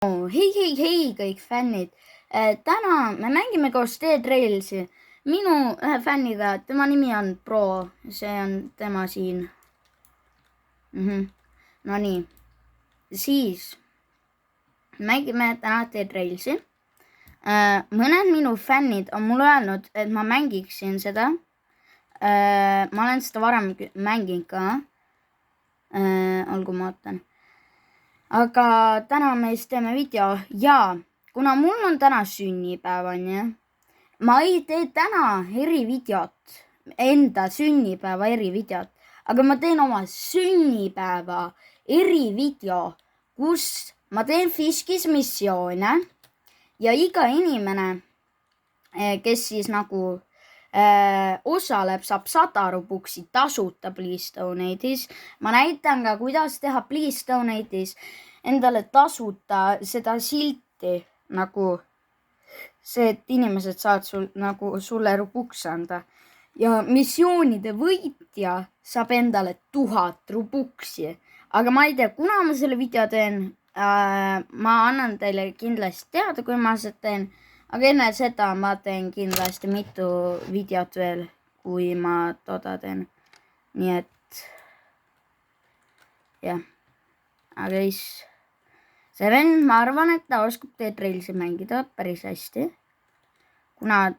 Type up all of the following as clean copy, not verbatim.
Hei kõik fännid. Täna me mängime koos Dead Railsi. Minu ühe fänniga, tema nimi on Pro. See on tema siin. No nii. Siis mängime täna Dead Railsi. Mõned minu fännid on mulle öelnud, et ma mängiksin seda. Ma olen seda varem mänginud ka. Olgu ma ootan. Aga täna me siis teeme video ja kuna mul on täna sünnipäev, ma ei tee täna erivideot, enda sünnipäeva erivideot, aga ma teen oma sünnipäeva erivideo, kus ma teen Fishkis missioone ja iga inimene, kes siis nagu osaleb, saab 100 rubuksi tasuta Please Donate'is. Ma näitan ka, kuidas teha Please Donate'is endale tasuta seda silti, nagu see, et inimesed saavad sulle rubuks anda. Ja missioonide võitja saab endale 1000 rubuksi. Aga ma ei tea, kuna ma selle video teen, ma annan teile kindlasti teada, kui ma seda teen. Aga enne seda ma teen kindlasti mitu videot veel, kui ma toda teen. Nii et, jah. Aga siis, see vend, ma arvan, et ta oskab Dead Railsi mängida päris hästi. Kuna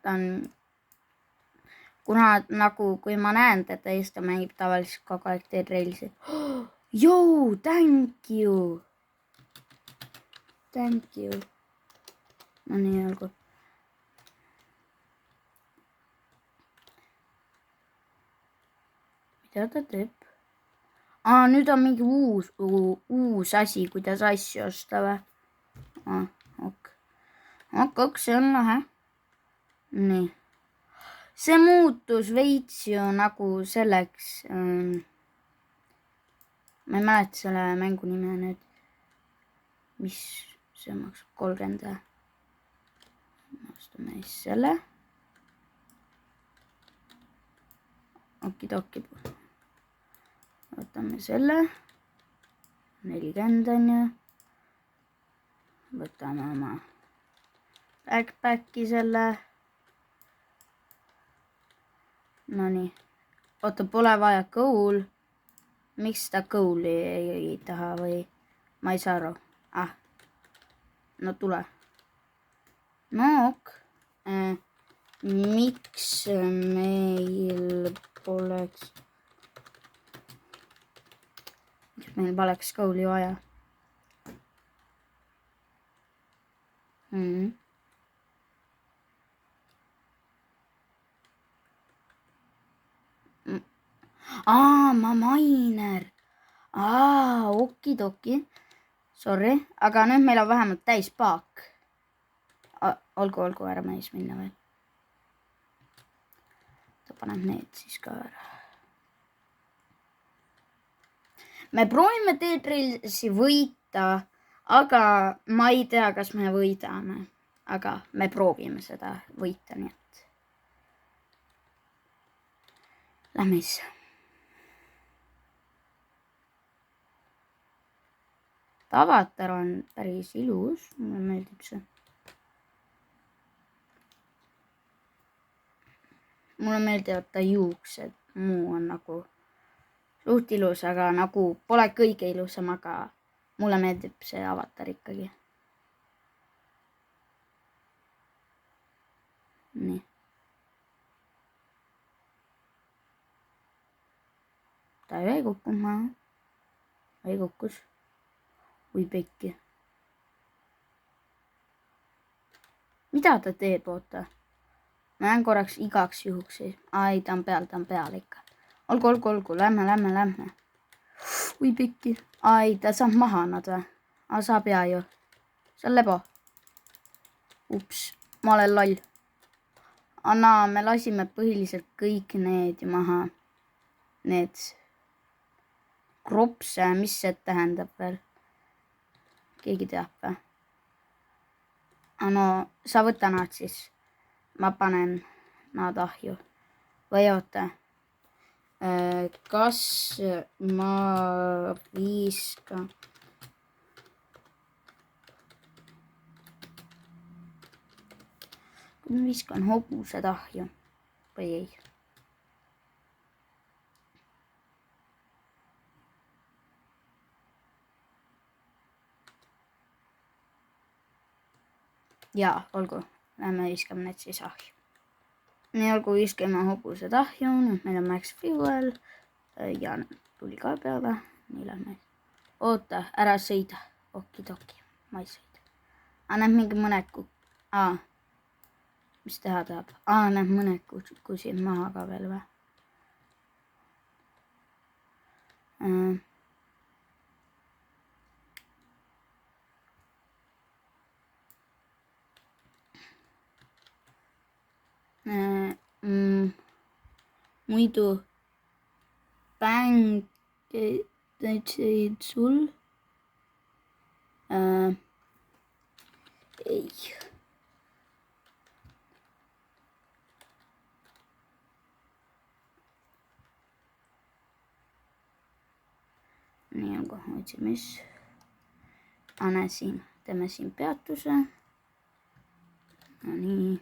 nagu, kui ma näen, et ta mängib tavaliselt kogu aeg Dead Railsi. Joo, thank you. Thank you. No nii olgu. Mida ta teeb? Nüüd on mingi uus asi, kuidas asju osta või? Ok, see on lahe. Nii. See muutus veits ju nagu selleks. Ma ei mäleta selle mängu nime nüüd. Mis see maksab 30. Ostame siis selle. Okidoki. Võtame selle. 40 on ju. Võtame oma backpacki selle. Nonii. Oota, pole vaja goal. Miks ta goal'i ei taha või? Ma ei saa aru. No tule. No ok. Miks meil poleks goal'i vaja? Ma mainer. Okidoki. Sorry, aga nüüd meil on vähemalt täis paak. Olgu, ära meis minna veel. Ta paneb need siis ka ära. Me proovime Dead Railsi võita, aga ma ei tea, kas me võidame. Aga me proovime seda võita, nii et. Lähme siis. Avatar on päris ilus, mulle meeldib see. Mulle meeldivad ta juuksed, muu on nagu suht ilus, aga nagu pole kõige ilusam, aga mulle meeldib see avatar ikkagi. Nii. Ta ei kukkunud maha. Ei kukkus. Või pekki. Mida ta teeb, oota? Ma näen korraks igaks juhuks. Ei, ta on peal ikka. Olgu, lähme. Ui pekki. Ei, ta saab maha nad või? Saab hea ju. See on lebo. Ups, ma olen loll. Me lasime põhiliselt kõik need maha. Need kropse, mis see tähendab veel? Keegi teab või? No, sa võta nad siis. Ma panen nad ahju. Või oota. Kas ma viiskan viskan hobused ahju või ei. Jaa, olgu, lähme viskame need siis ahju. Nii olgu, viskame hobused ahju, nüüd meil on Max Fuel ja tuli ka peale, nii lähme. Oota, ära sõida, okidoki, ma ei sõida. Näeb mingi mõned mis teha tahab? Näeb mõned kusid maha ka veel või? Muidu bäng teid sul? Ei. Nii olgu, otsime siis. Anne siin, teeme siin peatuse. No nii.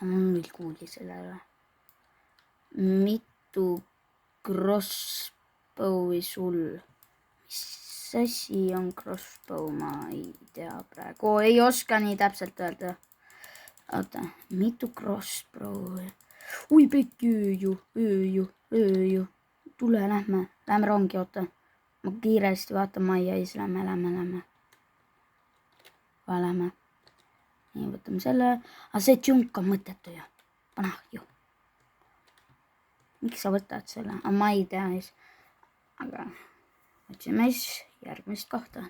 Mul veel kuuli sellele. Mitu crossbow'i sul? Mis asi on crossbow? Ma ei tea praegu. Ei oska nii täpselt öelda. Oota, mitu crossbow'i? Ui, pekki ööju. Tule, lähme rongi, oota. Ma kiiresti vaatan majja ja siis lähme. Lähme. Nii, võtame selle. See tšunk on mõttetu ju. Pane ahju. Miks sa võtad selle? Ma ei tea siis. Aga otsime siis järgmist kohta.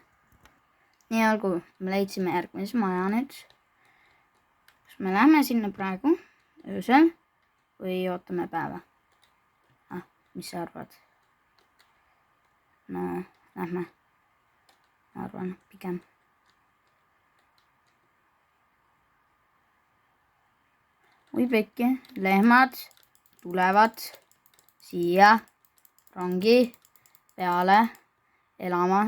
Nii olgu, me leidsime järgmise maja nüüd. Kas me lähme sinna praegu öösel või ootame päeva? Mis sa arvad? No, lähme. Ma arvan, pigem. Oi pekki, lehmad tulevad siia rongi peale elama.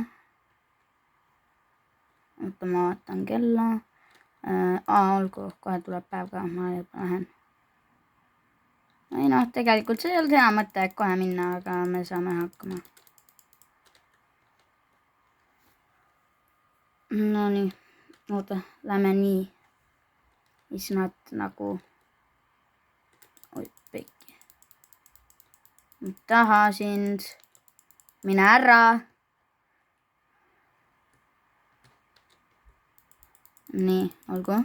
Oota, ma vaatan kella. Olgu, kohe tuleb päev ka, ma juba lähen. Ei noh, tegelikult see ei olnud hea mõte kohe minna, aga me saame hakkama. No nii, oota, lähme nii. Siis nad nagu... Oi, pekki. Ma taha sind. Mine ära. Nii, olgu.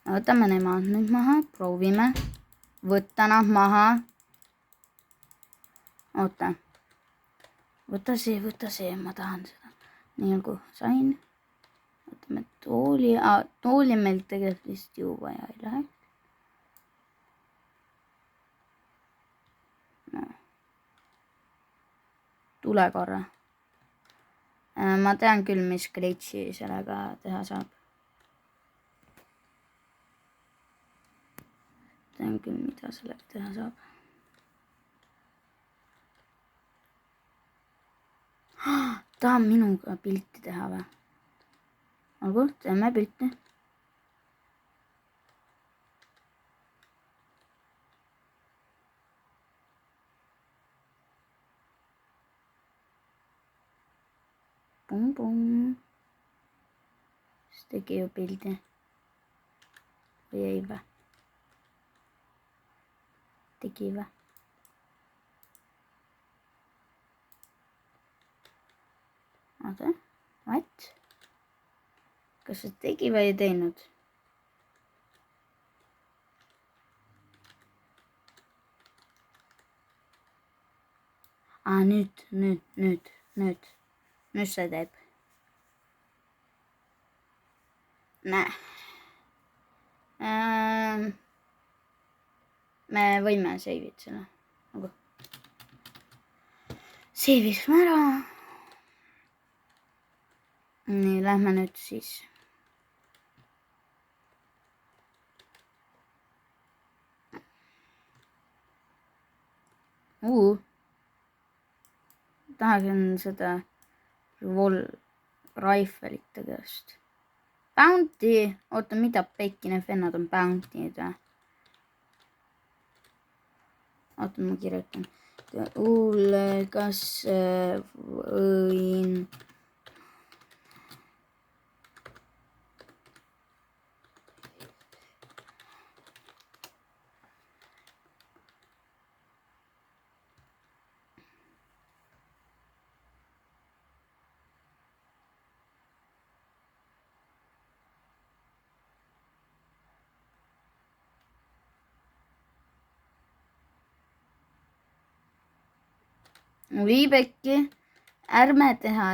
Võtame nemad nüüd maha, proovime. Võtta nad maha. Oota. Võta see, ma tahan seda. Nii olgu, sain. Võtame tooli. Tooli meil tegelikult vist ju vaja ei lähe. No. Tule korra. Ma tean küll, mis glitchi sellega teha saab. Tean küll, mida sellega teha saab. Tahan minuga pilti teha või? Olgu, teeme pilti. Pum. Siis tegi ju pildi. Või ei või? Tegi või? Oota, what? Kas see tegi või ei teinud? Nüüd see teeb. Näe. Me võime seivid selle. Seivisime ära. Nii, lähme nüüd siis. Tahaksin seda Riffelite käest. Bounty, oota, mida pekki need vennad on Bounty'd või? Oota, ma kirjutan. Kuule, kas võin... Viibekki, ärme teha.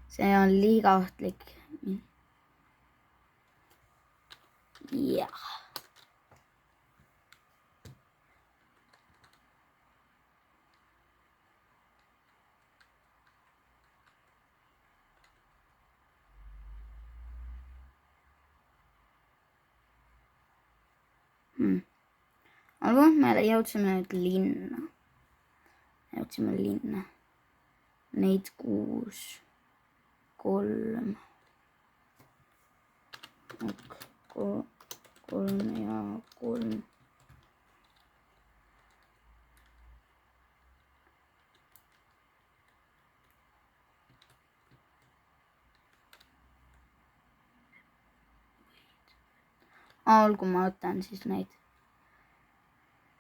See on liiga ohtlik. Jah. Olgu, me jõudsime nüüd linna. Neid 6, 3. 3 ja 3. Olgu, ma võtan siis neid.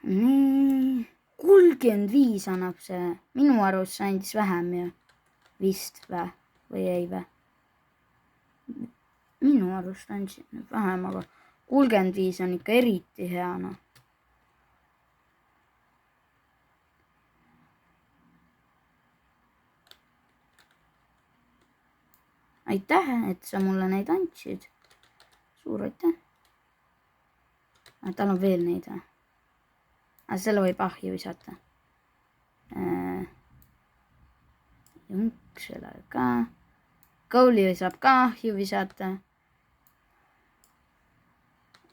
Nii. 35 annab see. Minu arust see andis vähem ju. Vist või ei või? Minu arust andis vähem, aga 35 on ikka eriti hea. No. Aitäh, et sa mulle neid andsid. Suur aitäh. Tal on veel neid või? Selle võib ahju visata. Jõnksele ka. Kouli saab ka ahju visata.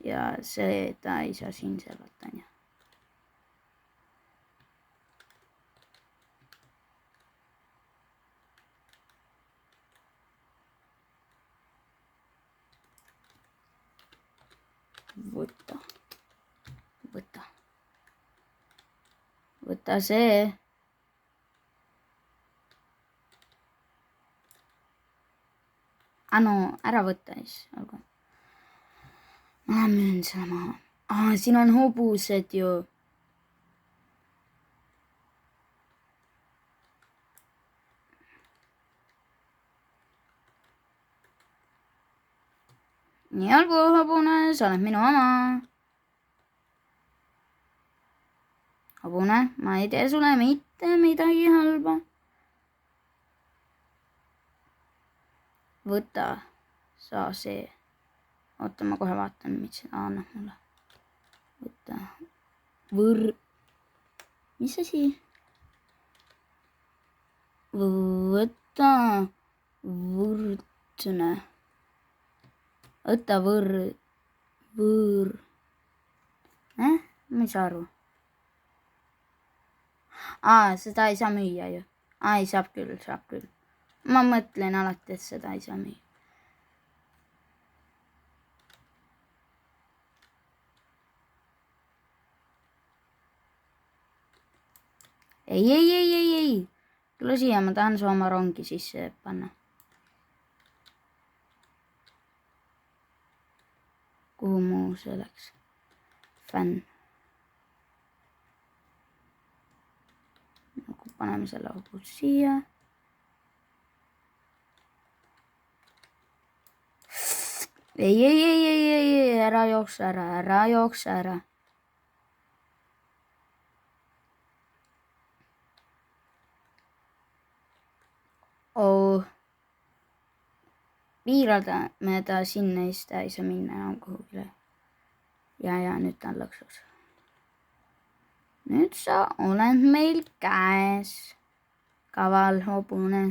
Ja seda ei saa siin sellata. Võta see. No, ära võtta siis. Olgu. Ma müün selle maha. Siin on hobused ju. Nii olgu, hobune, sa oled minu oma. Hobune, ma ei tee sulle mitte midagi halba. Võta, saa see. Oota, ma kohe vaatan, mis see annab mulle. Võta. Mis asi? Võta. Võrdne. Võta Ma ei saa aru. Seda ei saa müüa ju. Ei, saab küll. Ma mõtlen alati, et seda ei saa müüa. Ei. Tule siia, ma tahan su oma rongi sisse panna. Kuhu muu see läks? Fänn. Paneme selle hobud siia. Ei, ära jookse ära. Piirada me ta sinna ei saa minna enam kuhugile. Ja nüüd ta on lõksus. Nüüd sa oled meil käes. Kaval hobune.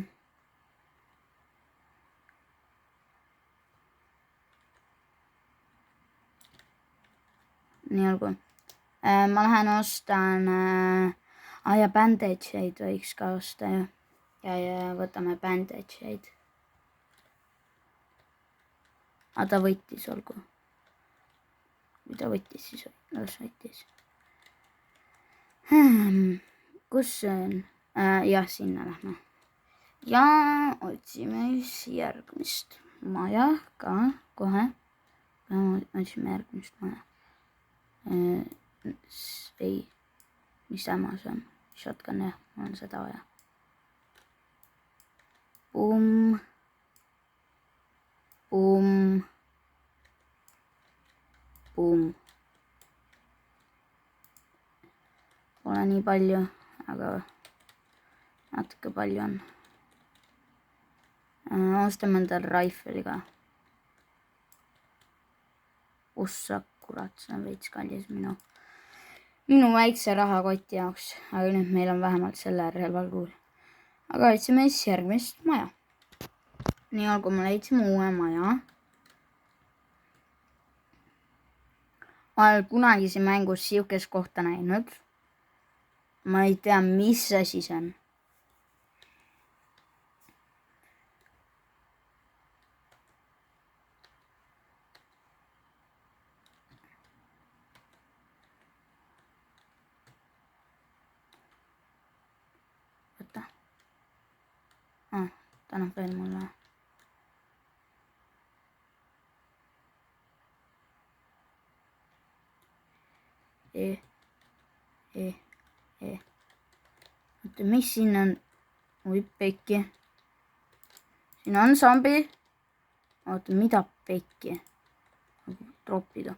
Nii olgu. Ma lähen ostan ja bandage'id võiks ka osta ju. ja võtame bandage'id. Aga ta võttis, olgu. Kui ta võttis, siis las võttis. Kus see on? Jah, sinna lähme. Ja otsime järgmist maja ka kohe. Otsime järgmist maja. Ei, mis äma see on? Shotgun, jah, on seda vaja. Pumm. Pumm. Pumm. Pole nii palju, aga natuke palju on. Ostame endale rifle'i ka. Ussa, kurat, see on veits kallis minu väikse rahakoti jaoks. Aga nüüd meil on vähemalt selle relval kuul. Aga otsime siis järgmist maja. Nii olgu, me leidsime uue maja. Ma olen kunagi siin mängus siukest kohta näinud. Ma ei tea, mis asi see on. Võta. Ta annab veel mulle. Oota, mis siin on? Oi, pekki. Siin on zombi. Oota, mida pekki? Troppida.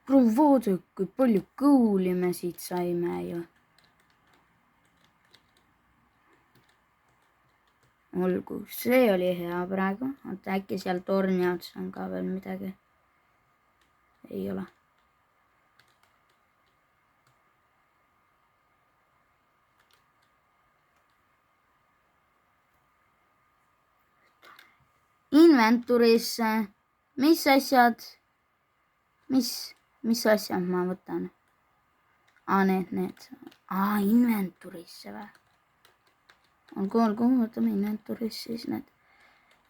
Bro, vaadake, kui palju kõuli me siit saime ju. Olgu, see oli hea praegu. Oota, äkki seal torni ots on ka veel midagi. Ei ole. Inventurisse. Mis asjad? Mis asjad ma võtan? Need. Inventurisse või? Olgu, võtame inventurisse siis need.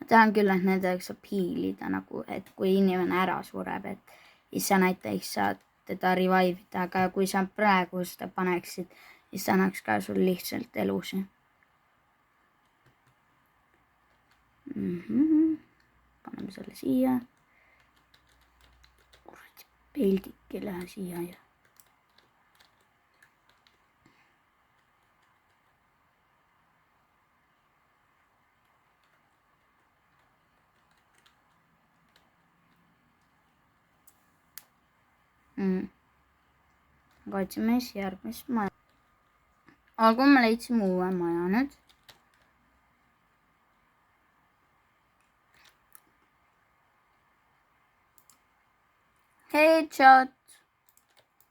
Ma tean küll, et nendega saab hiilida nagu, et kui inimene ära sureb, et siis sa näiteks saad teda revive'ida, aga kui sa praegu seda paneksid, siis ta annaks ka sul lihtsalt elusi. Paneme selle siia. Kuradi peldik ei lähe siia ja. Kaitsime siis järgmist maja. Olgu, me leidsime uue maja nüüd.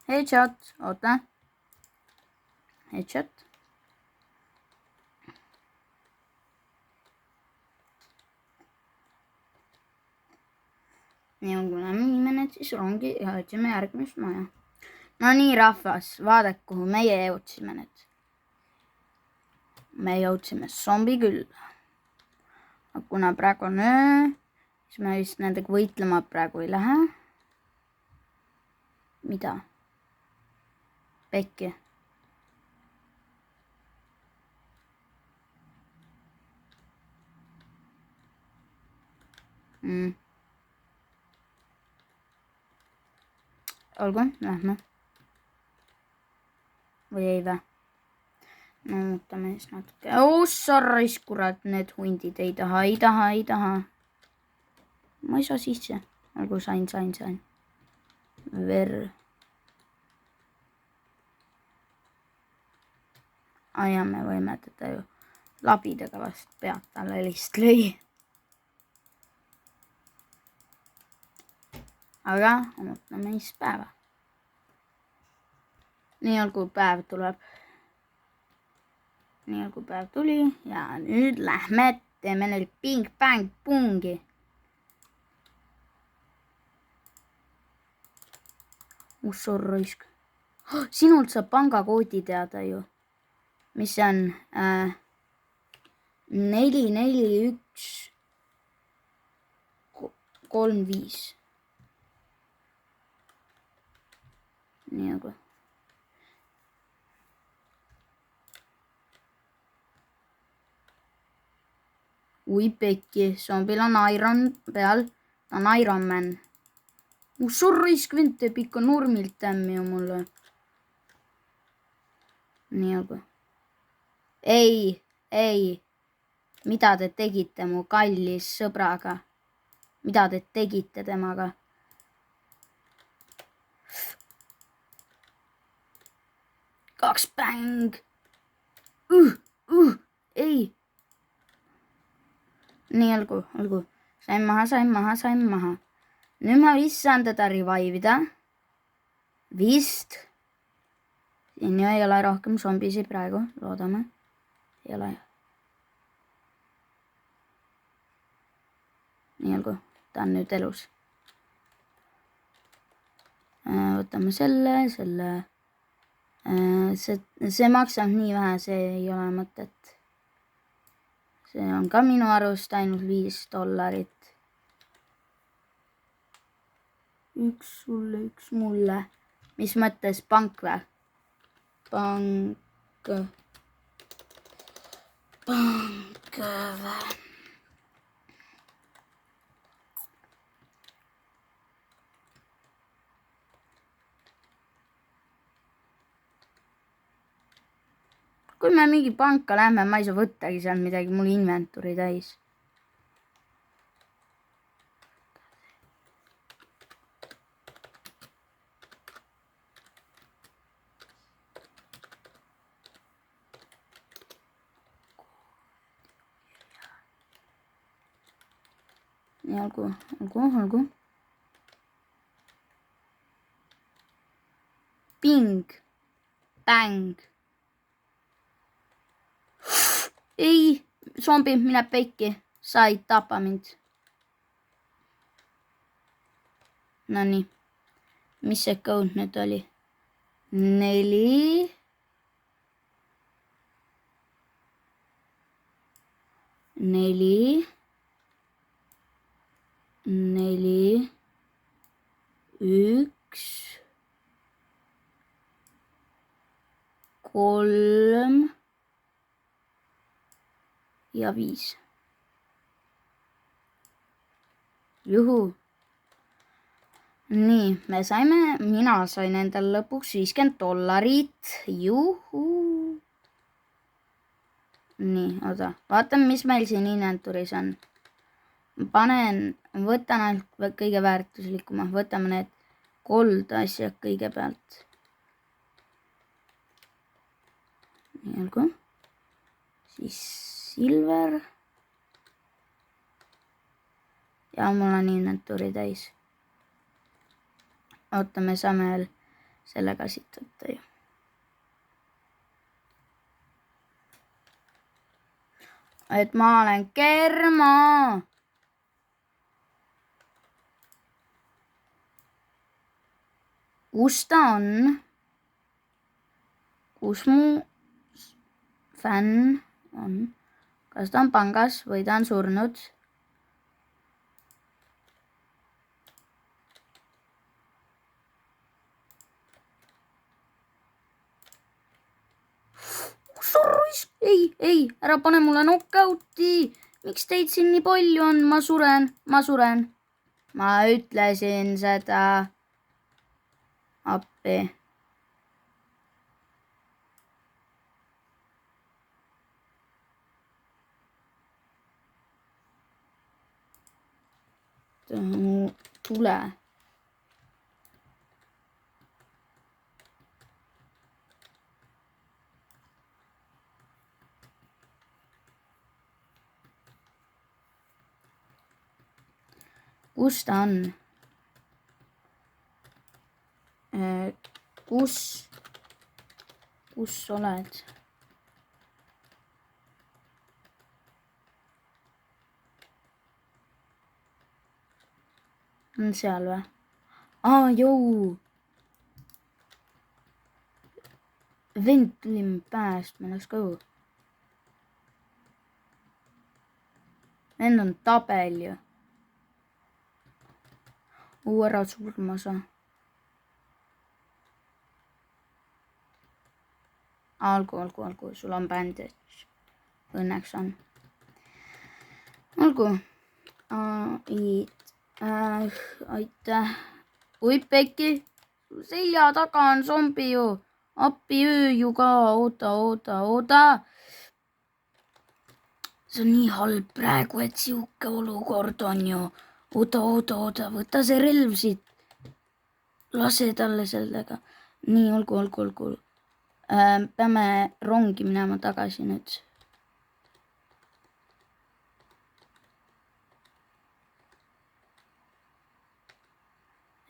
Headshot. Oota. Headshot. Nii on, kui lähme need siis rongi ja otsime järgmist maja. No nii, rahvas, vaadake, kuhu meie jõudsime nüüd. Me jõudsime zombi küll. Aga kuna praegu on öö, siis me vist nendega võitlema praegu ei lähe. Mida? Pekki. Olgu, lähme. Või ei vä? No muutame siis natuke. Sorris, kurat, need hundid ei taha. Ma ei saa sisse. Olgu, sain. Ver. Ja me võime teda ju labidega vast pead talle lihtsalt lõi. Aga ootame siis päeva. Nii olgu päev tuleb. Nii olgu päev tuli ja nüüd lähme teeme neil ping-pang-pungi. Sorraisk. Sinult saab pangakoodi teada ju. Mis see on? 4, 4, 1, 3, 5. Nii aga. Ui pekki, zombil on Iron peal. Ta on Iron Man. Sorrisk vend teeb ikka nurmilt tämmi ju mulle. Nii aga. Ei. Mida te tegite mu kallis sõbraga? Mida te tegite temaga? Kaks bäng. Ei. Nii, olgu. Sain maha. Nüüd ma vist saan teda revive'ida. Vist. Siin ju ei ole rohkem zombisi praegu, loodame. Ei ole. Nii, olgu. Ta on nüüd elus. Võtame selle. See maksab nii vähe, see ei ole mõtet. See on ka minu arust ainult $5. Üks sulle, üks mulle. Mis mõttes pank või? Pank või? Kui me mingi panka lähme, ma ei saa võttagi seal midagi, mul inventuuri täis. Nii, olgu. Ping. Bang. Ei, zombi, mine pekki. Sa ei tapa mind. Nonii. Mis see code nüüd oli? 4. 4. 4. 1. 3. Ja 5. Juhu. Nii, mina sain endal lõpuks $50. Juhu. Nii, oota. Vaatame, mis meil siin inventuuris on. Võtan ainult kõige väärtuslikuma. Võtame need gold asjad kõigepealt. Nii, olgu. Siis silver. Ja mul on inventuuri täis. Oota, me saame veel sellega siit võtta ju. Et ma olen kerma. Kus ta on? Kus mu fänn on? Kas ta on pangas või ta on surnud? Ei, ära pane mulle knockouti. Miks teid siin nii palju on? Ma suren. Ma ütlesin seda. Appi. Tule. Kus ta on? Kus oled? On seal või? Jõu. Vend tuli päästma, läks koju. Vend on tabel ju. Ära surma sa. Olgu, sul on bandage. Õnneks on. Olgu. Aitäh. Oi, Pekki. Selja taga on zombi ju. Appi öö ju ka. Oota. See on nii halb praegu, et siuke olukord on ju. Oota. Võta see relv siit. Lase talle sellega. Nii, olgu. Peame rongi minema tagasi nüüd.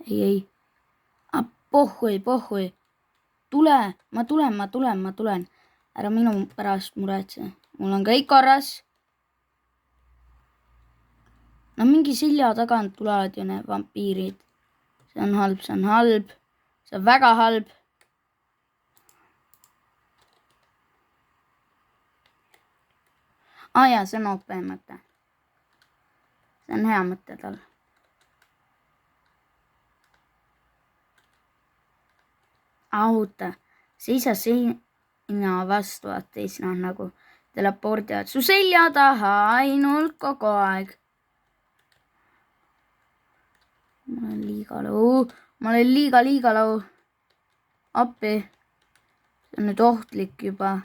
Ei. Pohhui. Tule, ma tulen. Ära minu pärast muretse. Mul on kõik korras. No mingi selja tagant tulevad ju need vampiirid. See on halb. See on väga halb. Jaa, see on OP mõte. See on hea mõte tal. Oota, seisa seina vastu, vaata, siis nad nagu telepordivad su selja taha ainult kogu aeg. Ma olen liiga lau. Appi. See on nüüd ohtlik juba.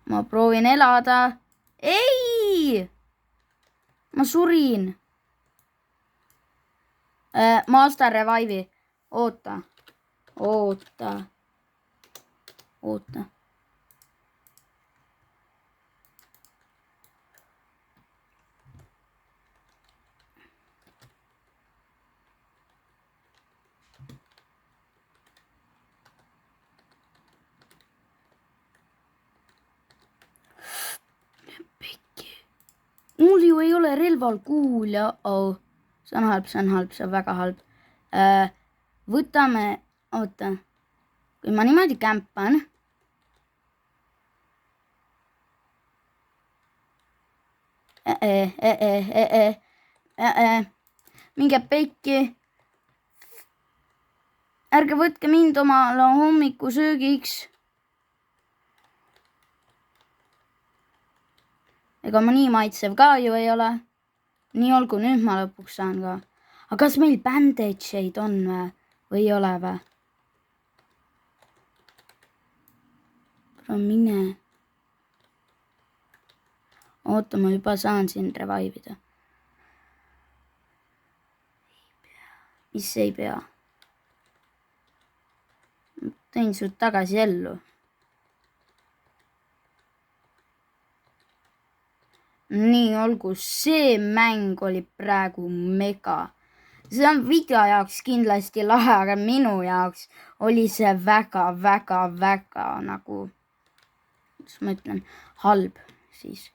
Ma proovin elada. Ei! Ma surin. Master revive'i. Oota. Mul ju ei ole relval kuulja. See on halb, see on väga halb. Võtame, oota, kui ma niimoodi kämpan. Minge pekki. Ärge võtke mind omale hommikusöögiks. Ega ma nii maitsev ka ju ei ole. Nii olgu, nüüd ma lõpuks saan ka. Aga kas meil bandage'id on või ei ole või? Mine. Oota, ma juba saan siin revive'ida. Mis ei pea? Tõin sud tagasi ellu. Nii olgu, see mäng oli praegu mega. See on video jaoks kindlasti lahe, aga minu jaoks oli see väga nagu, mis ma ütlen, halb siis.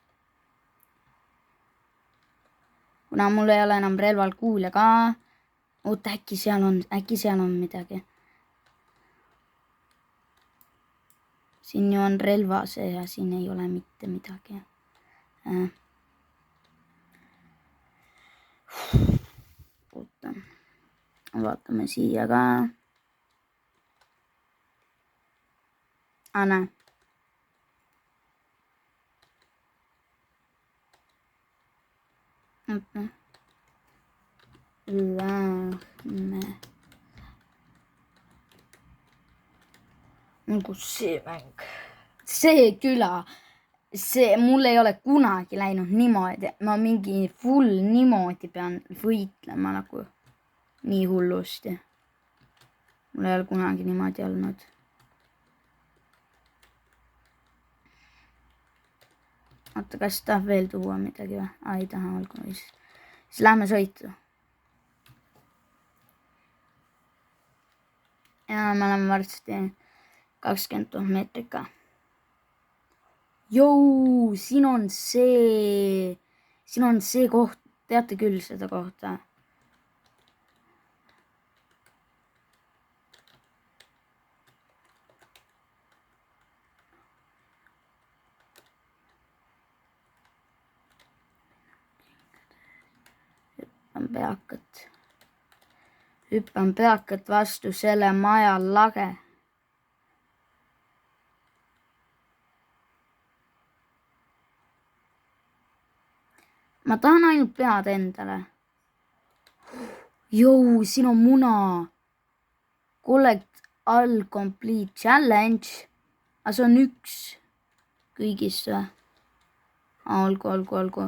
Kuna mul ei ole enam relval kuulja ka. Oota, äkki seal on midagi. Siin ju on relvase ja siin ei ole mitte midagi. Oota. Vaatame siia ka. Näe. Oota. Lähme. Nagu see mäng. See küla. Mul ei ole kunagi läinud niimoodi. Ma mingi full niimoodi pean võitlema nagu nii hullusti. Mul ei ole kunagi niimoodi olnud. Oota, kas tahab veel tuua midagi või? Ei taha, olgu. Siis lähme sõitu. Ja me oleme varsti 20 000 meetrit ka. Jou, siin on see koht, teate küll seda kohta. peakat. Hüppan peakat vastu selle maja lage. Ma tahan ainult pead endale. Jõu, siin on muna. Collect all complete challenge. Aga see on üks kõigist või? Olgu.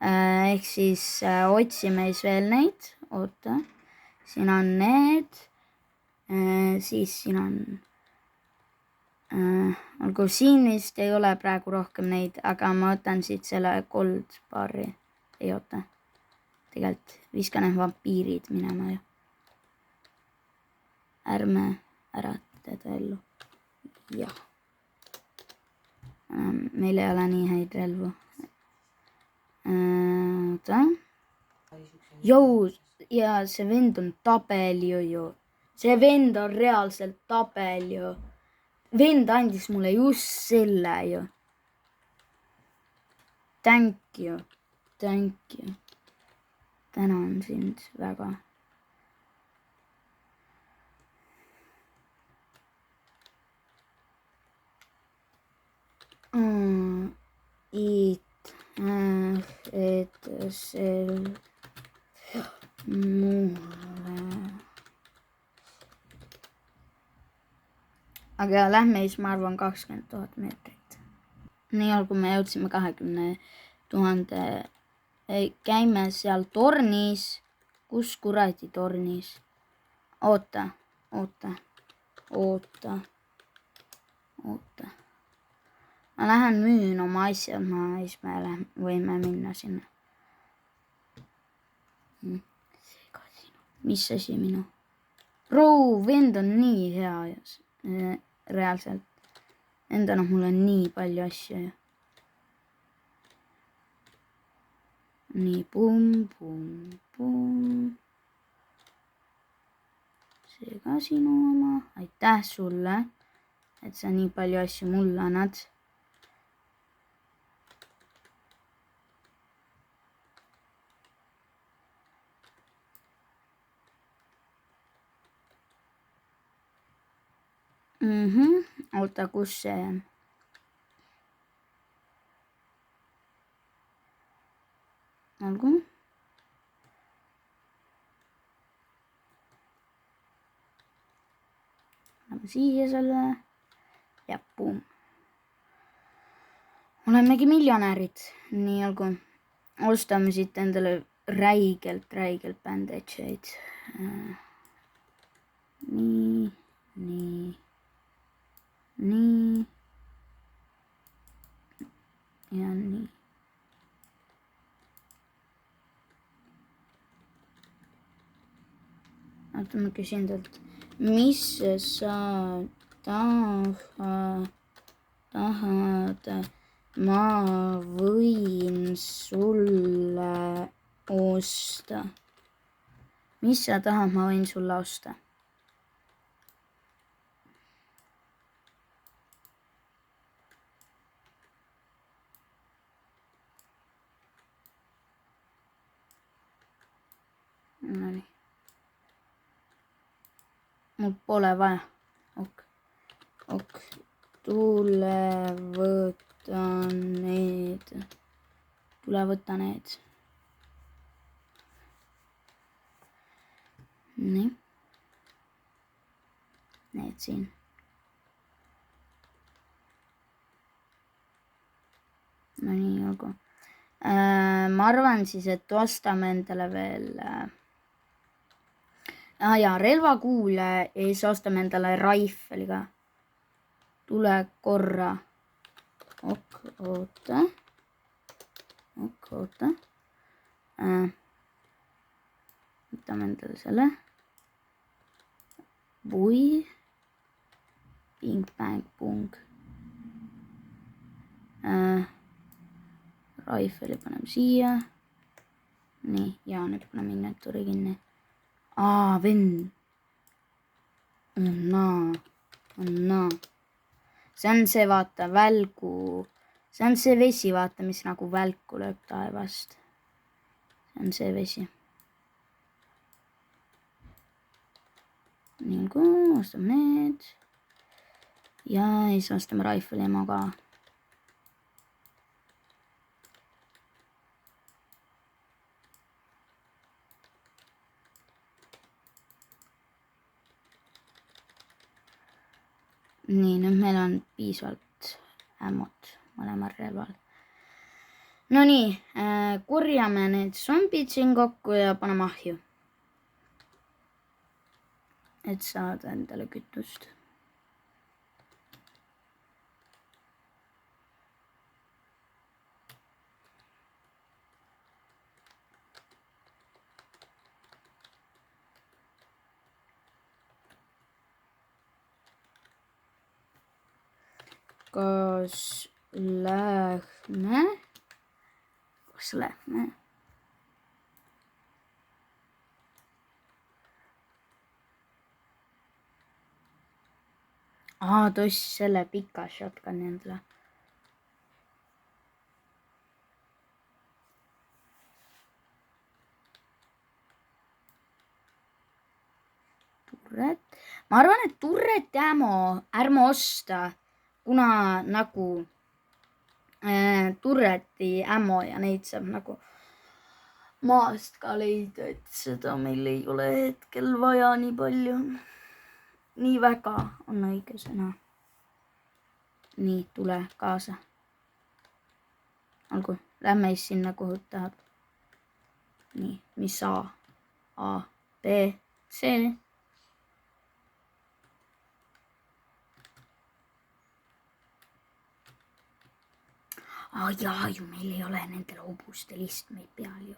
Ehk siis otsime siis veel neid. Oota. Siin on need. Siis siin on. Olgu, siin vist ei ole praegu rohkem neid, aga ma võtan siit selle gold barri. Ei oota. Tegelikult viskan need vampiirid minema ju. Ärme ära teda ellu. Jah. Meil ei ole nii häid relvu. Oota. Jõu, ja see vend on tabel ju. See vend on reaalselt tabel ju. Vend andis mulle just selle ju. Thank you. Tänan sind väga. Aga lähme siis, ma arvan, 20 000 meetrit. Nii olgu, me jõudsime 20 000. Käime seal tornis. Kus kuradi tornis? Oota. Ma lähen müün oma asjad, siis me võime minna sinna. Mis asi minu? Bro, vend on nii hea. Reaalselt. Vend annab mulle nii palju asju. Nii, pum. See ka sinu oma. Aitäh sulle, et sa nii palju asju mulle annad. Oota, kus see on? Olgu. Lähme siia selle. Ja pum. Olemegi miljonärid. Nii olgu. Ostame siit endale räigelt bandage-eid. Nii. Ja nii. Oota, ma küsin talt, mis sa tahad, ma võin sulle osta. Mis sa tahad, ma võin sulle osta? Nonii. Mul pole vaja. Ok. Tule võta need. Nii. Need siin. No nii, olgu. Ma arvan siis, et ostame endale veel relvakuule ja siis ostame endale rifle'i ka. Tule korra. Oota. Võtame endale selle. Pui. Ping, bang, pung. Rifle'i paneme siia. Nii, ja nüüd paneme inventory kinni. Vend. Annaa. See on see, vaata, välgu. See on see vesi, vaata, mis nagu välku lööb taevast. See on see vesi. nii olgu, ostame need. Ja siis ostame rifle ema ka. Nii, nüüd meil on piisavalt ammot mõlemal relval. No nii, korjame need zombid siin kokku ja paneme ahju. Et saada endale kütust. Kas lähme? Toss selle pika shotgun'i endale. Turret. Ma arvan, et turret ammo ärme osta, kuna nagu turreti ammo ja neid saab nagu maast ka leida, et seda meil ei ole hetkel vaja nii palju. Nii väga on õige sõna. Nii, tule kaasa. Olgu, lähme siis sinna, kuhu tahab. Nii, mis A? A, B, C. Jaa ju, meil ei ole nendel hobustel istmeid peal ju.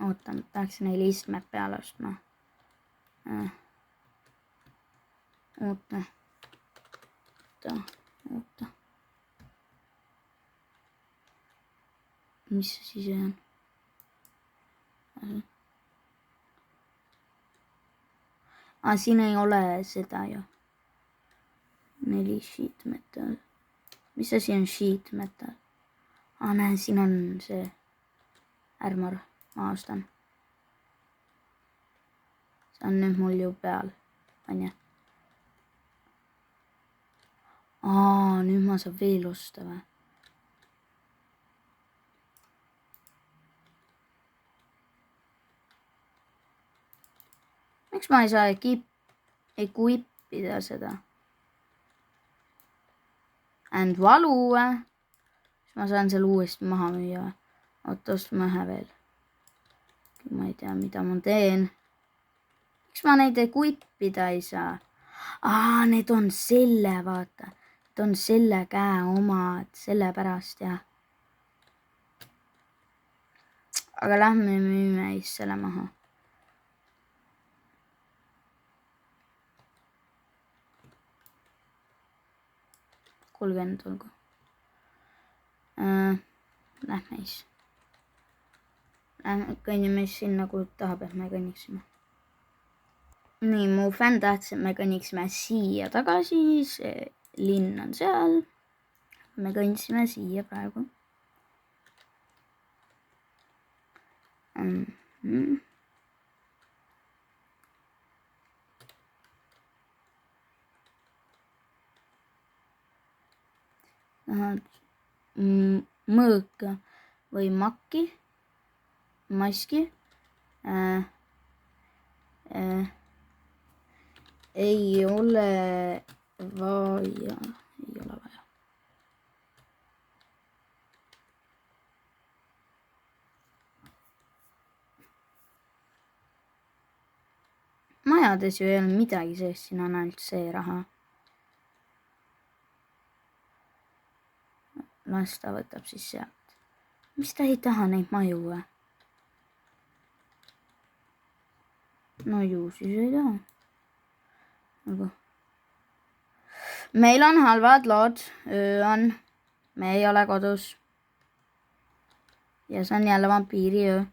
Oota, tahaks neile istmed peale ostma. Oota. Mis see siis on? Siin ei ole seda ju. 4 sheet metal. Mis asi on sheet metal? Näe, siin on see armor. Ma ostan. See on nüüd mul ju peal. On ju? Nüüd ma saan veel osta või? Miks ma ei saa equipida seda? And valu või? Siis ma saan selle uuesti maha müüa või? Oota, ostame ühe veel. Ma ei tea, mida ma teen. Miks ma neid equipida ei saa? Need on selle, vaata. Need on selle käe omad, selle pärast, jah. Aga lähme müüme siis selle maha. $30 olgu. Lähme siis. Kõnnime sinna, kuhu tahab, et me kõnniksime. Nii, mu fänn tahtis, et me kõnniksime siia tagasi, see linn on seal. Me kõnnisime siia praegu. Mõõka või maski. Ei ole vaja. Majades ju ei ole midagi sees, siin on ainult see raha. Las ta võtab siis sealt. Mis ta ei taha neid maju või? No ju siis ei taha. Meil on halvad lood, öö on, me ei ole kodus. Ja see on jälle vampiiri öö,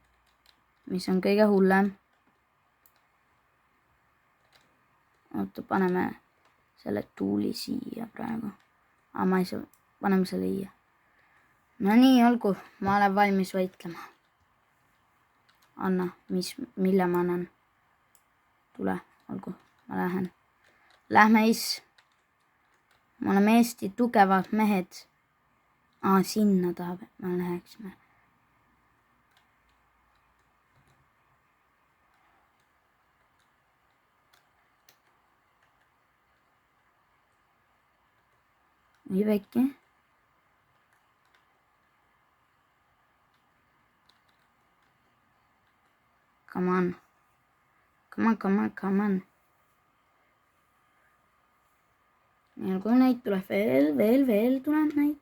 mis on kõige hullem. Oota, paneme selle tuuli siia praegu. Ma ei saa, paneme selle iia. No nii, olgu, ma olen valmis võitlema. anna, mille ma annan. Tule, olgu, ma lähen. Lähme is. Me oleme Eesti tugevad mehed. Sinna tahab, et me läheksime. Või väike. Come on. Ja kui neid tuleb veel tuleb neid.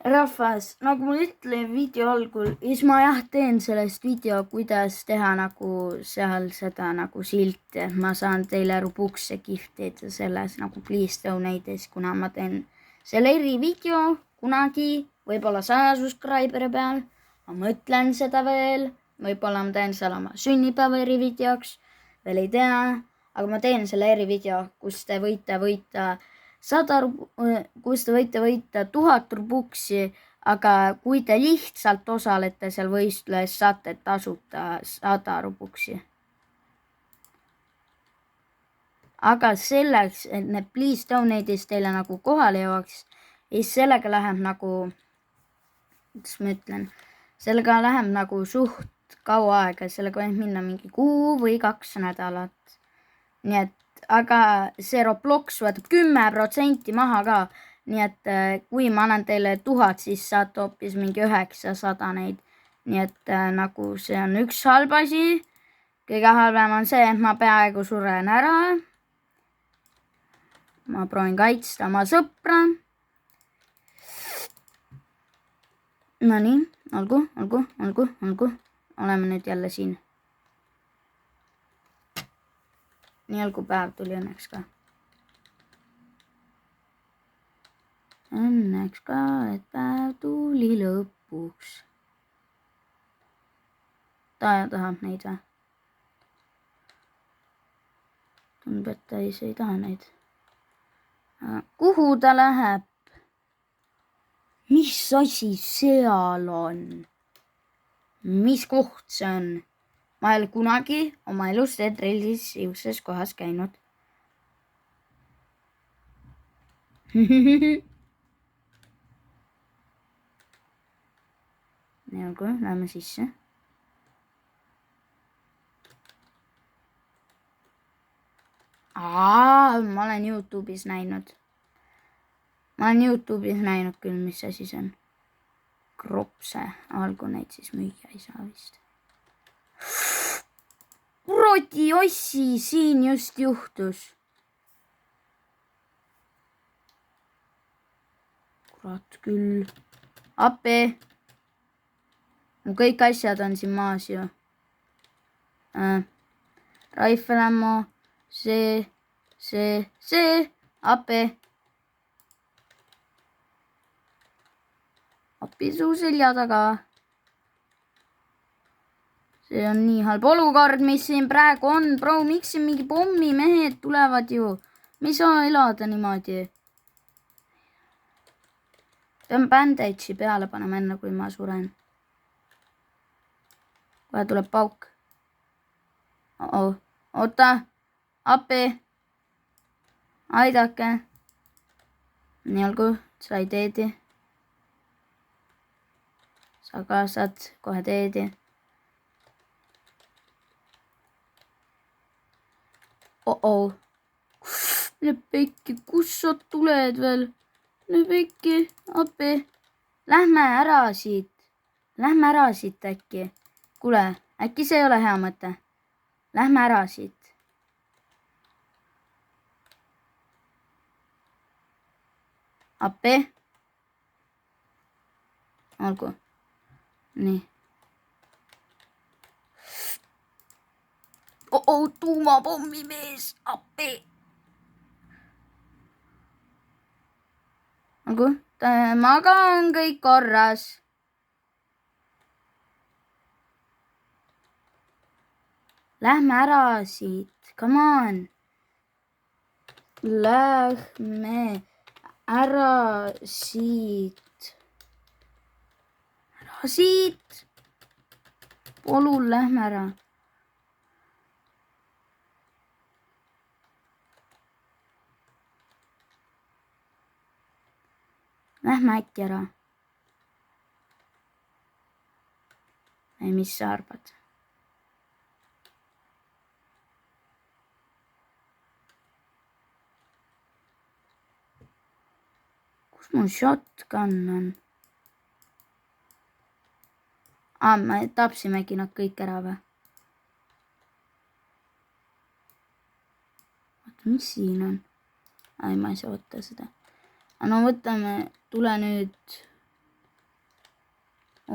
Rahvas, nagu ma ütlen video algul, siis ma teen sellest video, kuidas teha nagu seal seda nagu silti, et ma saan teile Robux'e giftida selles nagu please donate'is, kuna ma teen selle erivideo kunagi, võib-olla 100 subscriberi peal. Ma mõtlen seda veel. Võib-olla ma teen seal oma sünnipäeva erivideoks, veel ei tea, aga ma teen selle erivideo, kus te võite võita 1000 Robuxi, aga kui te lihtsalt osalete seal võistluses, saate tasuta 100 Robuxi. Aga selleks, et need please donate'is teile nagu kohale jõuaks, siis sellega läheb nagu, kuidas ma ütlen, sellega läheb nagu suht kaua aega, sellega võib minna mingi 1 või 2 nädalat. Nii et, aga see Roblox võtab 10% maha ka. Nii et kui ma annan teile 1000, siis saate hoopis mingi 900 neid. Nii et nagu see on üks halb asi. Kõige halvem on see, et ma peaaegu suren ära. Ma proovin kaitsta oma sõpra. No nii, olgu. Oleme nüüd jälle siin. Nii olgu päev tuli õnneks ka. Õnneks ka, et päev tuli lõpuks. Ta tahab neid või? Tundub, et ta ei taha neid. Kuhu ta läheb? Mis asi seal on? Mis koht see on? Ma ei ole kunagi oma elus Dead-Railsis siuses kohas käinud. Nii olgu, läheme sisse. Ma olen YouTube'is näinud. Küll, mis asi see on. Kropse, olgu neid siis müüa ei saa vist. Kuradi ossi, siin just juhtus. Kurat küll. Appi. Kõik asjad on siin maas ju. Rifle ammo. See. Appi. Appi suu selja taga. See on nii halb olukord, mis siin praegu on. Bro, miks siin mingi pommimehed tulevad ju? Me ei saa elada niimoodi. Pean bandage'i peale panema enne, kui ma suren. Kohe tuleb pauk. Oota. Appi. Aidake. Nii olgu, sai teedi. Sa kaasad kohe teedi. Lepekki, kus sa tuled veel? Lepekki, appi. Lähme ära siit äkki. Kuule, äkki see ei ole hea mõte. Lähme ära siit. Appi. Olgu. Nii. Tuumapommimees, appi. Olgu, temaga on kõik korras. Lähme ära siit, come on. Lähme ära siit. Palun, lähme ära. Lähme äkki ära. Ei, mis sa arvad? Kus mul shotgun on? Me tapsimegi nad kõik ära või? Oota, mis siin on? Ei, ma ei saa võtta seda. No võtame, tule nüüd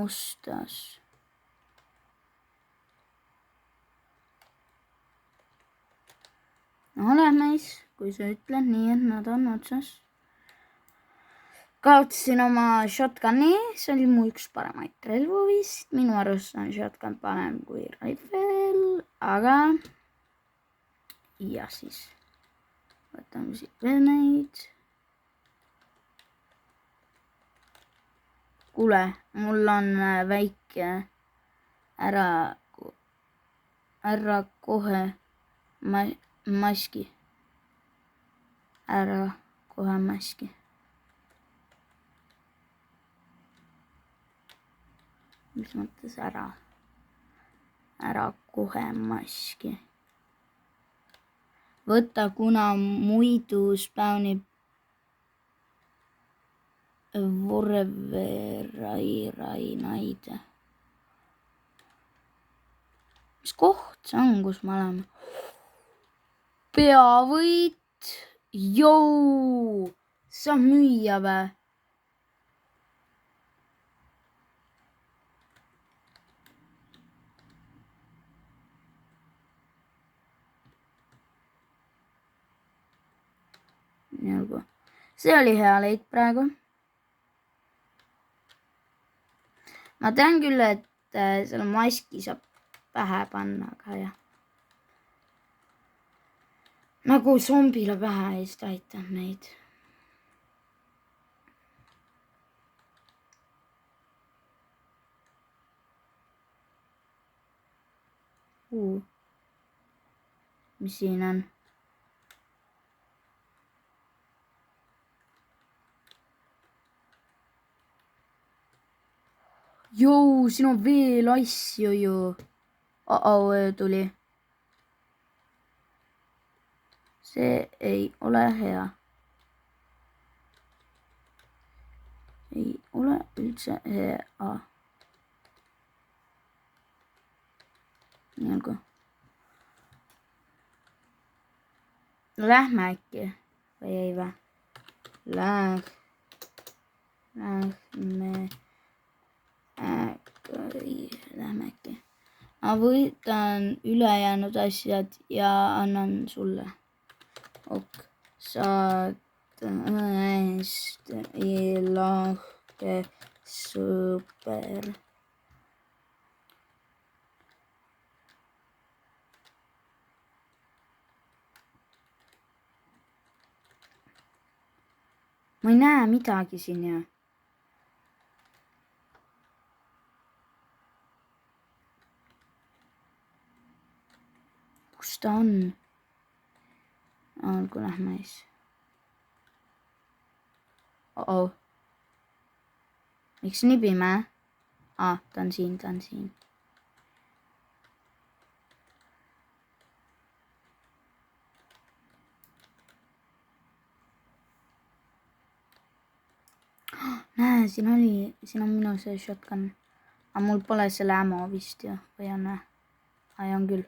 ostas. No lähme siis, kui sa ütled nii, et nad on otsas. Kaotasin oma shotguni, see oli mu üks paremaid relvu vist. Minu arust on shotgun parem kui rifle, aga ja siis võtame siit veel neid. Kuule, mul on väike ära kohe maski. Ära kohe maski. Mis mõttes ära? Ära kohe maski. Võta, kuna muidu spawnib vorverainaide. Mis koht see on, kus me oleme? Peavõit. Jou! Saab müüa või? See oli hea leid praegu. Ma tean küll, et selle maski saab pähe panna, aga jah. Nagu zombile pähe ja siis ta aitab neid. Mis siin on? Jou, siin on veel asju ju. Tuli. See ei ole hea. Ei ole üldse hea. Nii algu. Lähme äkki või ei või? Lähme äkki. Ma võtan ülejäänud asjad ja annan sulle. Ok, saad hästi lahke, super. Ma ei näe midagi siin ju. Kus ta on? Algu lähme siis. Miks nii pime? Ta on siin, ta on siin. Näe, siin on minu see shotgun. Aga mul pole selle ammo vist ju, või on või? On küll.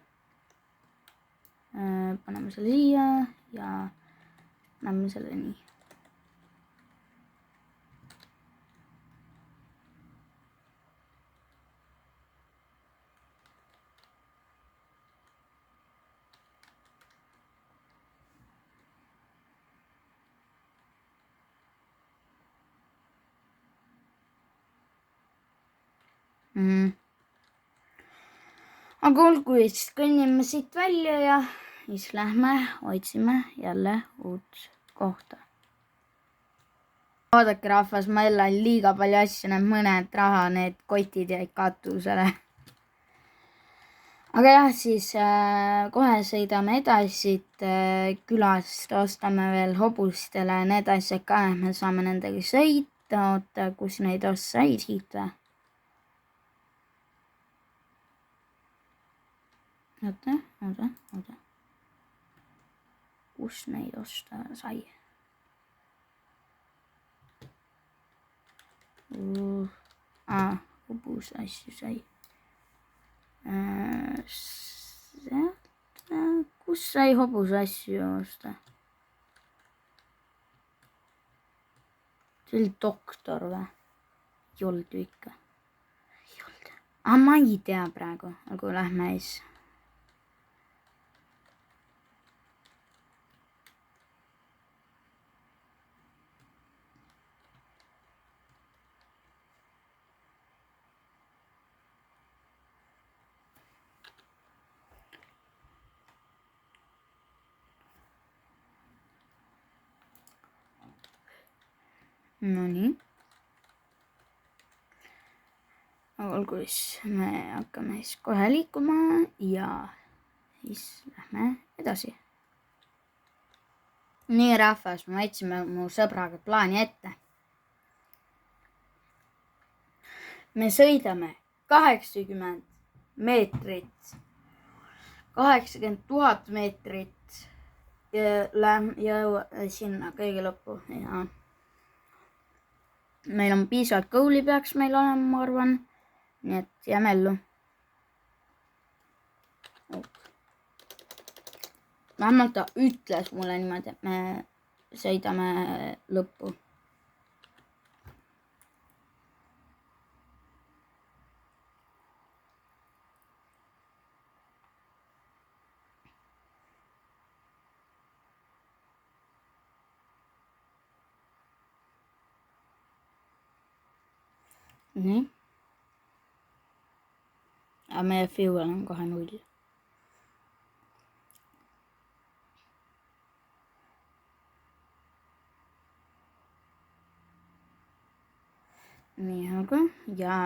Paneme selle siia ja paneme selle nii. Aga olgu, siis kõnnime siit välja ja siis lähme otsime jälle uut kohta. Vaadake rahvas, meil on liiga palju asju, need mõned raha, need kotid jäid katusele. aga jah, siis kohe sõidame edasi siit külast, ostame veel hobustele need asjad ka, me saame nendega sõita. Oota, kus neid osta sai siit või? Oota. Kus neid osta sai? Hobuse asju sai. Kus sai hobuse asju osta? See oli doktor või? Ei olnud ju ikka. Ma ei tea praegu, aga lähme ees. Nonii. Olgu siis, me hakkame siis kohe liikuma ja siis lähme edasi. Nii rahvas, me võtsime mu sõbraga plaani ette. Me sõidame 80 meetrit, 80 000 meetrit ja sinna kõige lõppu ja meil on piisavalt kõuli peaks meil olema, ma arvan. Nii et jääme ellu. Vähemalt ta ütles mulle niimoodi, et me sõidame lõppu. Nii. Aga meie fuel on kohe 0. Nii, aga ja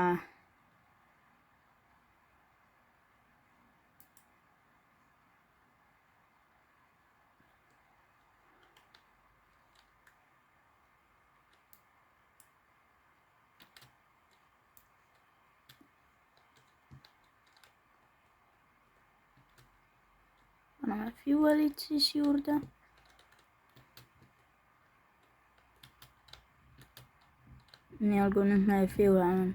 paneme fuelit siis juurde. Nii, olgu nüüd meie fuel on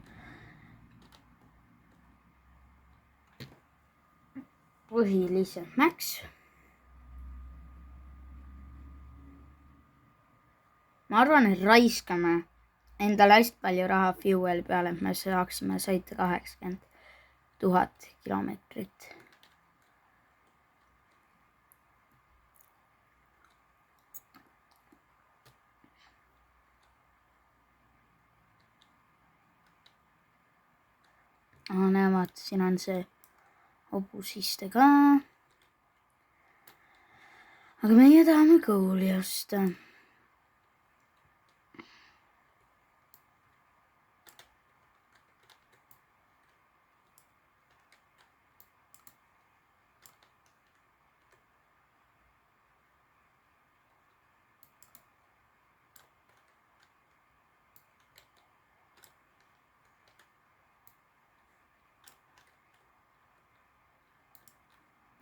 põhiliselt max. Ma arvan, et raiskame endale hästi palju raha fuel peale, et me saaksime sõita 80 000 kilomeetrit. Näe, vaata, siin on see hobusiste ka. Aga meie tahame kõuli osta.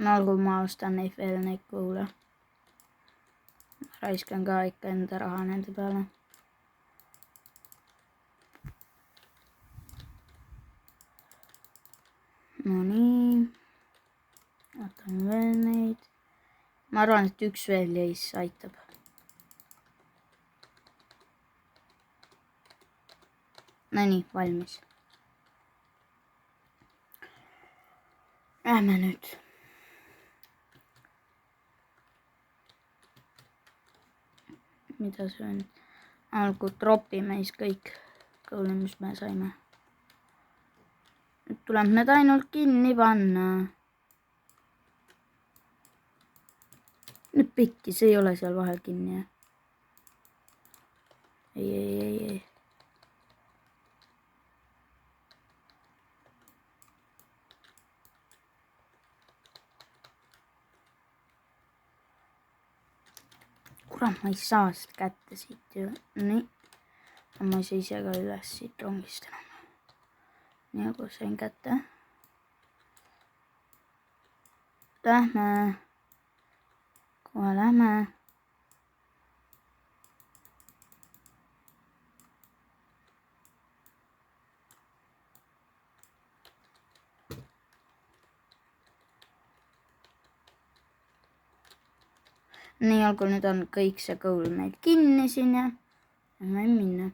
No olgu, ma ostan neid veel neid kõule. Raiskan ka ikka enda raha nende peale. No nii. Vaatame veel neid. Ma arvan, et üks veel jäis aitab. No nii, valmis. Lähme nüüd. Mida see on? Algu tropime siis kõik kõuli, mis me saime. Nüüd tuleb need ainult kinni panna. Nüüd pikki, see ei ole seal vahel kinni. Ei. kurat, ma ei saa seda kätte siit ju. Nii. Ma ei saa ise ka üles siit rongist enam. Nii, aga sain kätte. Lähme. Kohe lähme. Nii, olgu nüüd on kõik see kõul meil kinni siin ja võime minna.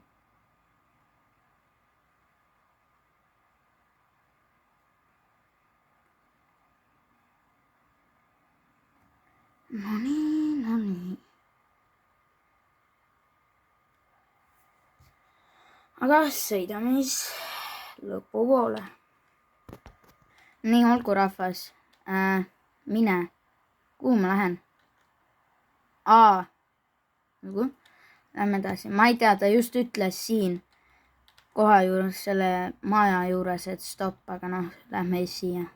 No nii. Aga sõidame siis lõpupoole. Nii, olgu rahvas. Mine. Kuhu ma lähen? Nagu. Lähme edasi. Ma ei tea, ta just ütles siin koha juures, selle maja juures, et stopp, aga noh, lähme siia.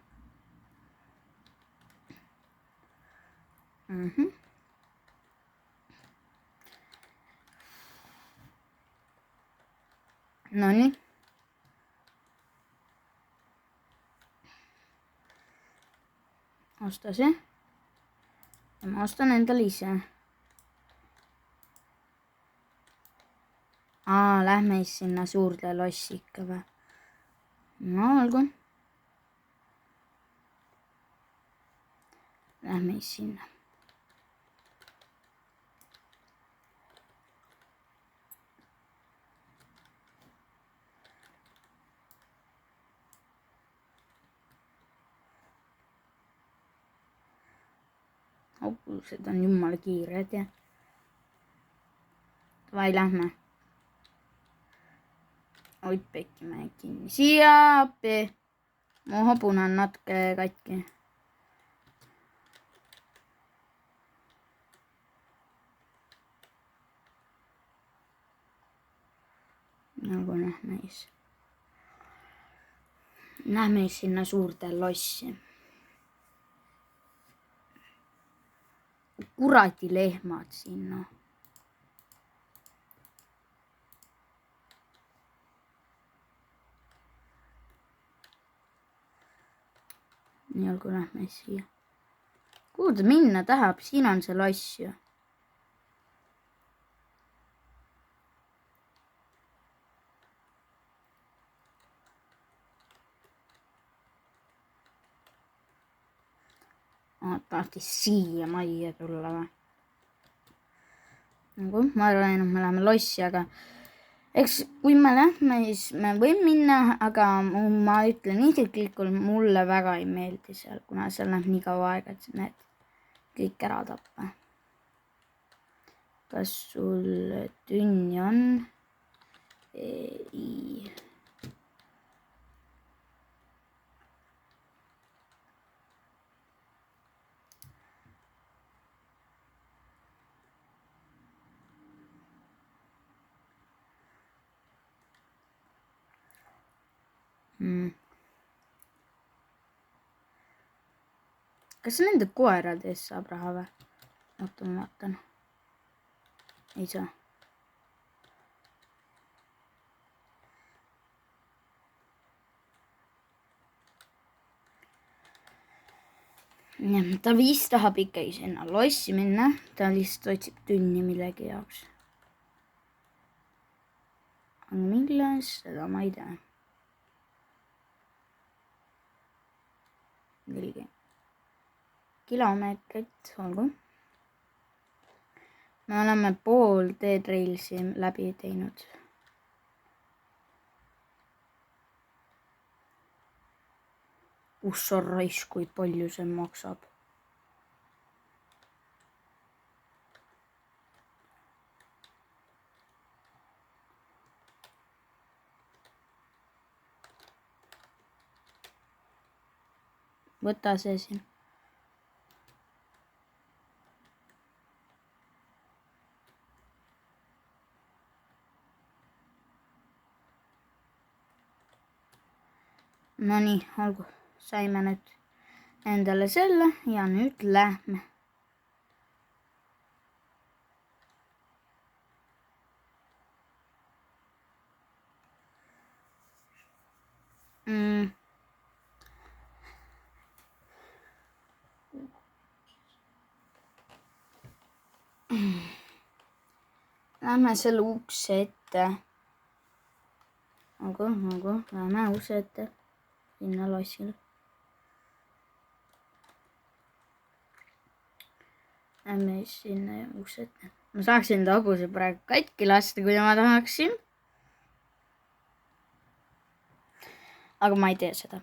Nonii. Osta see. Ja ma ostan endale ise. Lähme siis sinna suurde lossi ikka või? No olgu. Lähme siis sinna. Hobused on jumala kiired ja. Vai lähme. Oid pekki mä kinni. Siia appi. Mu hobune on natuke katki. Nagu lähme siis. Lähme sinna suurde lossi. Kuradi lehmad sinna. Nii olgu lähme siia. Kuhu ta minna tahab? Siin on see loss ju. Tahtis siia majja tulla või? Nagu, ma arvan, et me läheme lossi, aga eks kui me lähme, siis me võime minna, aga ma ütlen isiklikult, mulle väga ei meeldi seal, kuna seal läheb nii kaua aega, et need kõik ära tappa. Kas sul tünni on? Ei. Kas nende koerade eest saab raha või? Oota, ma vaatan. Ei saa. Ta vist tahab ikkagi sinna lossi minna. Ta lihtsalt otsib tünni millegi jaoks. Aga milles, seda ma ei tea. 40 kilomeetrit, olgu. Me oleme pool teetrailsi läbi teinud. Ussa raisk, kui palju see maksab. Võta see siin. No nii, olgu. Saime nüüd endale selle ja nüüd lähme. Lähme selle ukse ette. Aga, lähme ukse ette. Sinna lassile. Lähme sinna ukse ette. Ma saaksin ta hobuse praegu katki lasta, kui ma tahaksin. Aga ma ei tee seda.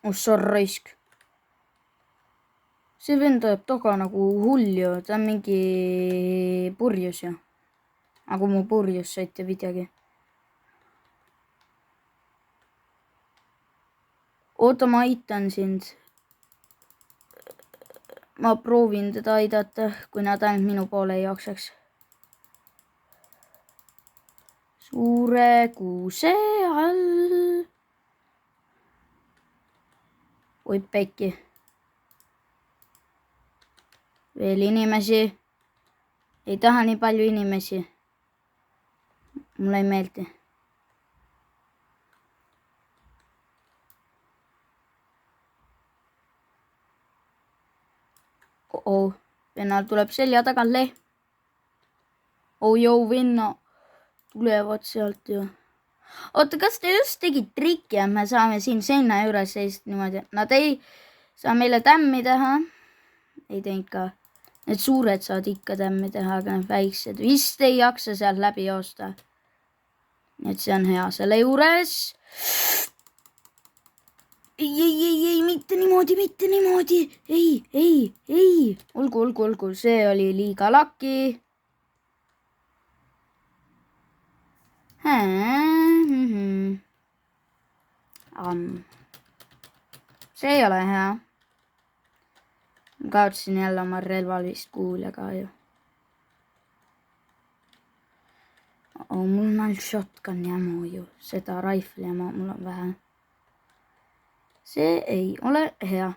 Ossa raisk. See vend ajab taga nagu hull ju. Ta on mingi purjus ju. Aga mu purjus saite midagi. Oota, ma aitan sind. Ma proovin teda aidata, kui nad ainult minu poole ei jookseks. Suure kuuse all. Oi pekki. Veel inimesi. Ei taha nii palju inimesi. Mulle ei meeldi. Vennal tuleb selja tagant lehm. Jou, venna. Tulevad sealt ju. Oota, kas te just tegid trikki, et me saame siin seina juures seista niimoodi? Nad ei saa meile tämmi teha. Ei teinud ka. Need suured saad ikka tämmi teha, aga need väiksed vist ei jaksa sealt läbi joosta. Nii et see on hea selle juures. Ei, mitte niimoodi. Ei. Olgu, see oli liiga laki. See ei ole hea. Kaotasin jälle oma relvalist kuulja ka ju. Mul on ainult shotgun jämu ju. Seda rifle jämu mul on vähe. See ei ole hea.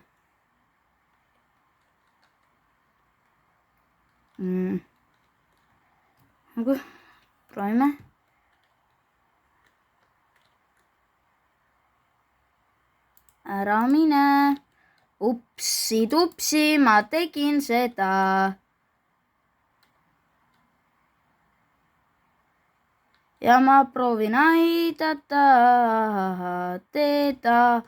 Proovime. Ära mine. Upsi-tupsi, ma tegin seda. Ja ma proovin aidata teda.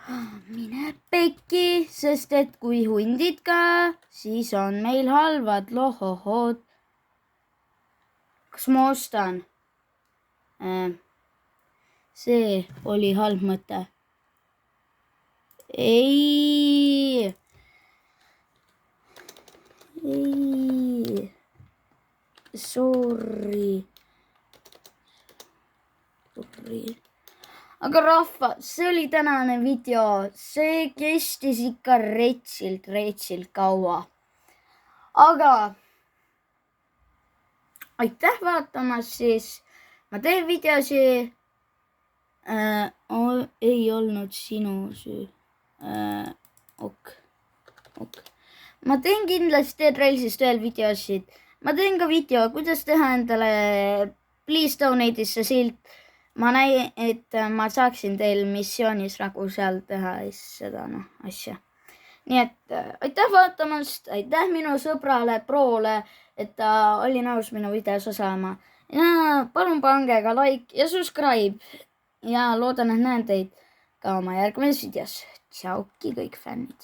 Mine pekki, sest et kui hundid ka, siis on meil halvad lohohod. Kas ma ostan? See oli halb mõte. Ei. Sorry. Aga rahva, see oli tänane video. See kestis ikka retsilt kaua. Aga aitäh vaatamast siis. Ma teen videosi. Ei olnud sinu süü. Ok. Ma teen kindlasti Railsist veel videosid. Ma teen ka video, kuidas teha endale Please Donate'isse silt. Ma näin, et ma saaksin teil missioonis nagu seal teha seda asja. Nii et aitäh vaatamast, aitäh minu sõbrale Proole, et ta oli nõus minu videos osalema. Ja palun pange ka like ja subscribe. Ja loodan, et näen teid ka oma järgmises videos. Tšauki kõik fännid.